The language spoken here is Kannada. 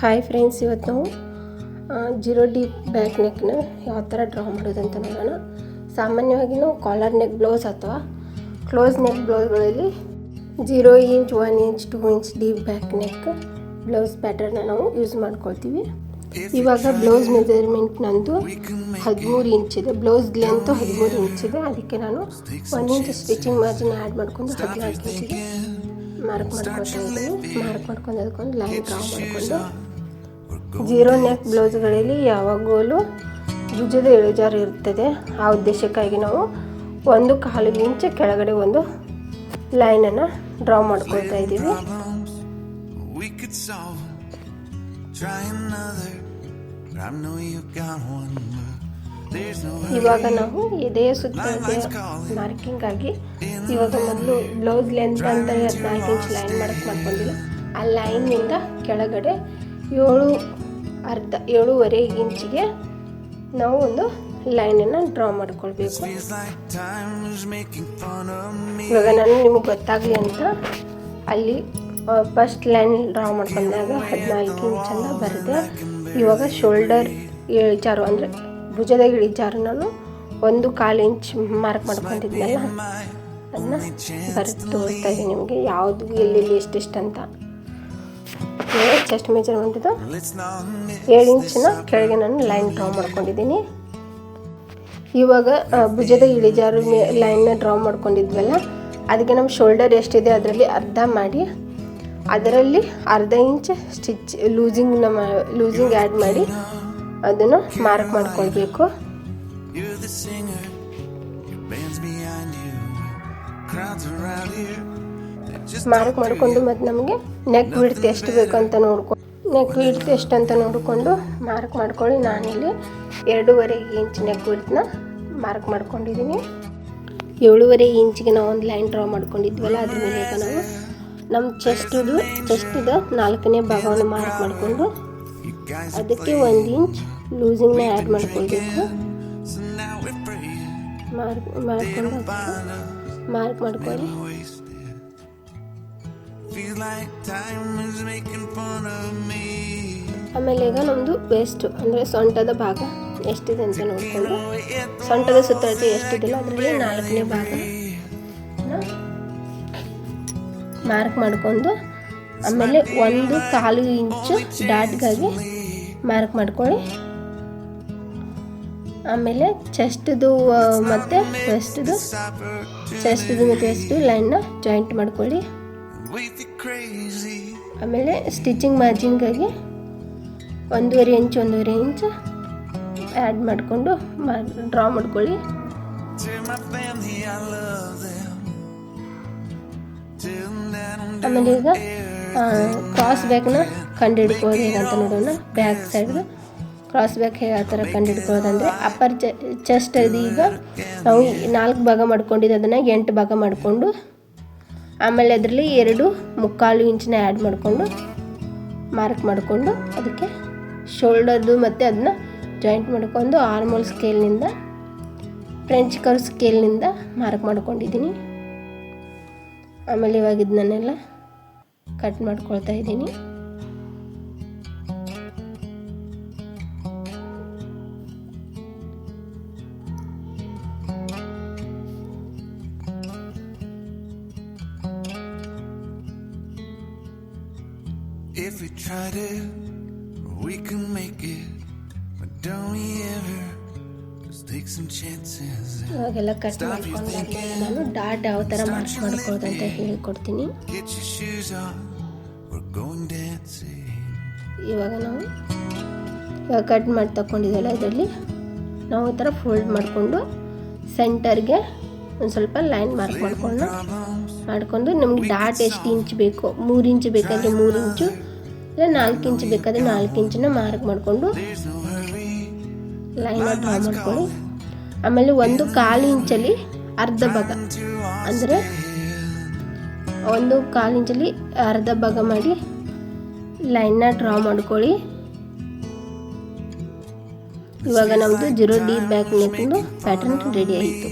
ಹಾಯ್ ಫ್ರೆಂಡ್ಸ್, ಇವತ್ತು ನಾವು ಜೀರೋ ಡೀಪ್ ಬ್ಯಾಕ್ ನೆಕ್ನ ಯಾವ ಥರ ಡ್ರಾ ಮಾಡೋದಂತ ನೋಡೋಣ. ಸಾಮಾನ್ಯವಾಗಿ ನಾವು ಕಾಲರ್ ನೆಕ್ ಬ್ಲೌಸ್ ಅಥವಾ ಕ್ಲೋಸ್ ನೆಕ್ ಬ್ಲೌಸ್ಗಳಲ್ಲಿ 0 inch 1 inch 2 inch deep back neck blouse pattern ನಾವು ಯೂಸ್ ಮಾಡ್ಕೊಳ್ತೀವಿ. ಇವಾಗ ಬ್ಲೌಸ್ ಮೆಜರ್ಮೆಂಟ್ ನಂದು 13 ಇಂಚ್ ಇದೆ. ಬ್ಲೌಸ್ ಲೆಂತ್ 13 ಇಂಚ್ ಇದೆ. ಅದಕ್ಕೆ ನಾನು 1 ಇಂಚ್ ಸ್ಟಿಚಿಂಗ್ ಮಾರ್ಜಿನ್ ಆ್ಯಡ್ ಮಾಡ್ಕೊಂಡು 14 ಇಂಚಿಗೆ ಮಾರ್ಕ್ ಮಾಡ್ಕೊಳ್ತಾ ಇದ್ದೀನಿ. ಮಾರ್ಕ್ ಮಾಡ್ಕೊಂಡು ಅದಕ್ಕೊಂದು ಲೈನ್ ಡ್ರಾ ಮಾಡಿಕೊಂಡು ಜೀರೋ ನೆಕ್ ಬ್ಲೌಸ್ಗಳಲ್ಲಿ ಯಾವಾಗಲೂ ಭುಜದ ಇಳಿಜಾರು ಇರ್ತದೆ. ಆ ಉದ್ದೇಶಕ್ಕಾಗಿ ನಾವು 1/4 ಇಂಚ್ ಕೆಳಗಡೆ ಒಂದು ಲೈನನ್ನು ಡ್ರಾ ಮಾಡ್ಕೊಳ್ತಾ ಇದ್ದೀವಿ. ಇವಾಗ ನಾವು ಎದೆಯ ಸುತ್ತಳತೆ ಮಾರ್ಕಿಂಗ್ ಆಗಿ ಇವಾಗ ಮೊದಲು ಬ್ಲೌಸ್ ಲೆಂತ್ ಅಂತ 14 ಇಂಚ್ ಲೈನ್ ಮಾಡ್ಕೊಂಡಿಲ್ಲ. ಆ ಲೈನಿಂದ ಕೆಳಗಡೆ 7.5 ಇಂಚಿಗೆ ನಾವು ಒಂದು ಲೈನನ್ನು ಡ್ರಾ ಮಾಡ್ಕೊಳ್ಬೇಕು. ಇವಾಗ ನಾನು ನಿಮಗೆ ಗೊತ್ತಾಗಲಿ ಅಂತ ಅಲ್ಲಿ ಫಸ್ಟ್ ಲೈನ್ ಡ್ರಾ ಮಾಡ್ಕೊಂಡಾಗ 14 ಇಂಚನ್ನು ಬರೆದೆ. ಇವಾಗ ಶೋಲ್ಡರ್ ಇಳಿಜಾರು ಅಂದರೆ ಭುಜದ ಇಳಿಜಾರು ನಾನು 1/4 ಇಂಚ್ ಮಾರ್ಕ್ ಮಾಡ್ಕೊಂಡಿದ್ನಲ್ಲ, ಅದನ್ನ ಬರೆದು ತೋರಿಸ್ತಾ ಇದ್ದೀನಿ ನಿಮಗೆ ಯಾವುದು ಎಲ್ಲೆಲ್ಲಿ ಎಷ್ಟೆಷ್ಟು ಅಂತ. ಚೆಸ್ಟ್ ಮೆಜರ್ಮೆಂಟ್ ಇದು 7 ಇಂಚಿನ ಕೆಳಗೆ ನಾನು ಲೈನ್ ಡ್ರಾ ಮಾಡ್ಕೊಂಡಿದ್ದೀನಿ. ಇವಾಗ ಭುಜದ ಇಳಿಜಾರು ಲೈನ್ನ ಡ್ರಾ ಮಾಡ್ಕೊಂಡಿದ್ವಲ್ಲ, ಅದಕ್ಕೆ ನಮ್ಮ ಶೋಲ್ಡರ್ ಎಷ್ಟಿದೆ ಅದರಲ್ಲಿ ಅರ್ಧ ಮಾಡಿ ಅದರಲ್ಲಿ 1/2 ಇಂಚ್ ಲೂಸಿಂಗ್ ಆ್ಯಡ್ ಮಾಡಿ ಅದನ್ನು ಮಾರ್ಕ್ ಮಾಡ್ಕೊಳ್ಬೇಕು. ಮಾರ್ಕ್ ಮಾಡಿಕೊಂಡು ಮತ್ತು ನಮಗೆ ನೆಕ್ ವಿಡ್ತ್ ಎಷ್ಟು ಬೇಕಂತ ನೋಡಿಕೊಂಡು ಮಾರ್ಕ್ ಮಾಡ್ಕೊಳ್ಳಿ. ನಾನಿಲ್ಲಿ 2.5 ಇಂಚ್ ನೆಕ್ ವಿಡ್ತ್ನ ಮಾರ್ಕ್ ಮಾಡ್ಕೊಂಡಿದ್ದೀನಿ. 7.5 ಇಂಚಿಗೆ ನಾವು ಒಂದು ಲೈನ್ ಡ್ರಾ ಮಾಡ್ಕೊಂಡಿದ್ವಲ್ಲ, ಅದ್ರ ಮೇಲೆ ಈಗ ನಾವು ನಮ್ಮ ಚೆಸ್ಟಿದ 4ನೇ ಭಾಗವನ್ನು ಮಾರ್ಕ್ ಮಾಡಿಕೊಂಡು ಅದಕ್ಕೆ 1 ಇಂಚ್ ಲೂಸಿಂಗ್ನ ಆ್ಯಡ್ ಮಾಡ್ಕೊಳ್ಬೇಕು. ಮಾರ್ಕ್ ಮಾಡ್ಕೊಳ್ಳಿ. ಆಮೇಲೆ ಈಗ ನಮ್ಮದು ವೇಸ್ಟ್ ಅಂದರೆ ಸೊಂಟದ ಭಾಗ ಎಷ್ಟಿದೆ ಅಂತ ನೋಡಿಕೊಂಡು ಸೊಂಟದ ಸುತ್ತಳತೆ ಎಷ್ಟಿದೆಯಲ್ಲ ಅದರಲ್ಲಿ 4ನೇ ಭಾಗ ಮಾರ್ಕ್ ಮಾಡಿಕೊಂಡು ಆಮೇಲೆ 1/4 ಇಂಚು ಡಾಟ್ಗಾಗಿ ಮಾರ್ಕ್ ಮಾಡ್ಕೊಳ್ಳಿ. ಆಮೇಲೆ ಚೆಸ್ಟ್ದು ಮತ್ತು ವೆಸ್ಟ್ದು ಲೈನ್ನ ಜಾಯಿಂಟ್ ಮಾಡ್ಕೊಳ್ಳಿ. ಆಮೇಲೆ ಸ್ಟಿಚಿಂಗ್ ಮಾರ್ಜಿನ್ಗಾಗಿ 1.5 ಇಂಚ್ ಆ್ಯಡ್ ಮಾಡಿಕೊಂಡು ಡ್ರಾ ಮಾಡ್ಕೊಳ್ಳಿ. ಆಮೇಲೆ ಈಗ ಕ್ರಾಸ್ ಬ್ಯಾಕ್ನ ಕಂಡುಹಿಡ್ಕೊಳ್ಳೋದು ಹೇಗಂತ ನೋಡೋಣ. ಬ್ಯಾಕ್ ಸೈಡ್ದು ಕ್ರಾಸ್ ಬ್ಯಾಕ್ ಹೇಗೆ ಆ ಥರ ಕಂಡುಹಿಡ್ಕೊಳ್ಳೋದಂದರೆ ಅಪ್ಪರ್ ಚೆಸ್ಟ್ ಅದು ಈಗ ನಾವು 4 ಭಾಗ ಮಾಡ್ಕೊಂಡಿದ್ದು ಅದನ್ನು 8 ಭಾಗ ಮಾಡಿಕೊಂಡು ಆಮೇಲೆ ಅದರಲ್ಲಿ 2.25 ಇಂಚನ್ನ ಆ್ಯಡ್ ಮಾಡಿಕೊಂಡು ಮಾರ್ಕ್ ಮಾಡಿಕೊಂಡು ಅದಕ್ಕೆ ಶೋಲ್ಡರ್ದು ಮತ್ತು ಅದನ್ನ ಜಾಯಿಂಟ್ ಮಾಡ್ಕೊಂಡು ಆರ್ಮೋಲ್ ಸ್ಕೇಲ್ನಿಂದ ಫ್ರೆಂಚ್ ಕರ್ವ್ ಸ್ಕೇಲ್ನಿಂದ ಮಾರ್ಕ್ ಮಾಡ್ಕೊಂಡಿದ್ದೀನಿ. ಆಮೇಲೆ ಇವಾಗ ಇದನ್ನೆಲ್ಲ ಕಟ್ ಮಾಡ್ಕೊಳ್ತಾ ಇದ್ದೀನಿ. If we tried it, we can make it. But don't we ever just take some chances? ಇವಾಗೆಲ್ಲ ಕಟ್ ಮಾಡ್ಕೊಂಡು ನಾನು ಡಾಟ್ ಯಾವ ಥರ ಮಾರ್ಕ್ ಮಾಡ್ಕೊಳ್ಳೋದು ಅಂತ ಹೇಳಿಕೊಡ್ತೀನಿ. ಇವಾಗ ಕಟ್ ಮಾಡಿ ತಗೊಂಡಿದ್ದಲ್ಲ ಇದರಲ್ಲಿ ನಾವು ಈ ಥರ ಫೋಲ್ಡ್ ಮಾಡಿಕೊಂಡು ಸೆಂಟರ್ಗೆ ಒಂದು ಸ್ವಲ್ಪ ಲೈನ್ ಮಾರ್ಕ್ ಮಾಡಿಕೊಂಡು ನಮ್ಗೆ ಡಾಟ್ ಎಷ್ಟು ಇಂಚ್ ಬೇಕು, 3 ಇಂಚ್ ಬೇಕಾದರೆ 3 ಇಂಚು ಇಲ್ಲ 4 ಇಂಚ್ ಬೇಕಾದರೆ 4 ಇಂಚನ್ನ ಮಾರ್ಕ್ ಮಾಡಿಕೊಂಡು ಲೈನ ಡ್ರಾ ಮಾಡ್ಕೊಳ್ಳಿ. ಆಮೇಲೆ 1/4 ಇಂಚಲ್ಲಿ ಅರ್ಧ ಭಾಗ ಅಂದರೆ 1/4 ಇಂಚಲ್ಲಿ ಅರ್ಧ ಭಾಗ ಮಾಡಿ ಲೈನ್ನ ಡ್ರಾ ಮಾಡ್ಕೊಳ್ಳಿ. ಇವಾಗ ನಮ್ಮದು 0 ಡೀಪ್ ಬ್ಯಾಕ್ ನೆಕ್ದು ಪ್ಯಾಟರ್ನ್ ರೆಡಿ ಆಯಿತು.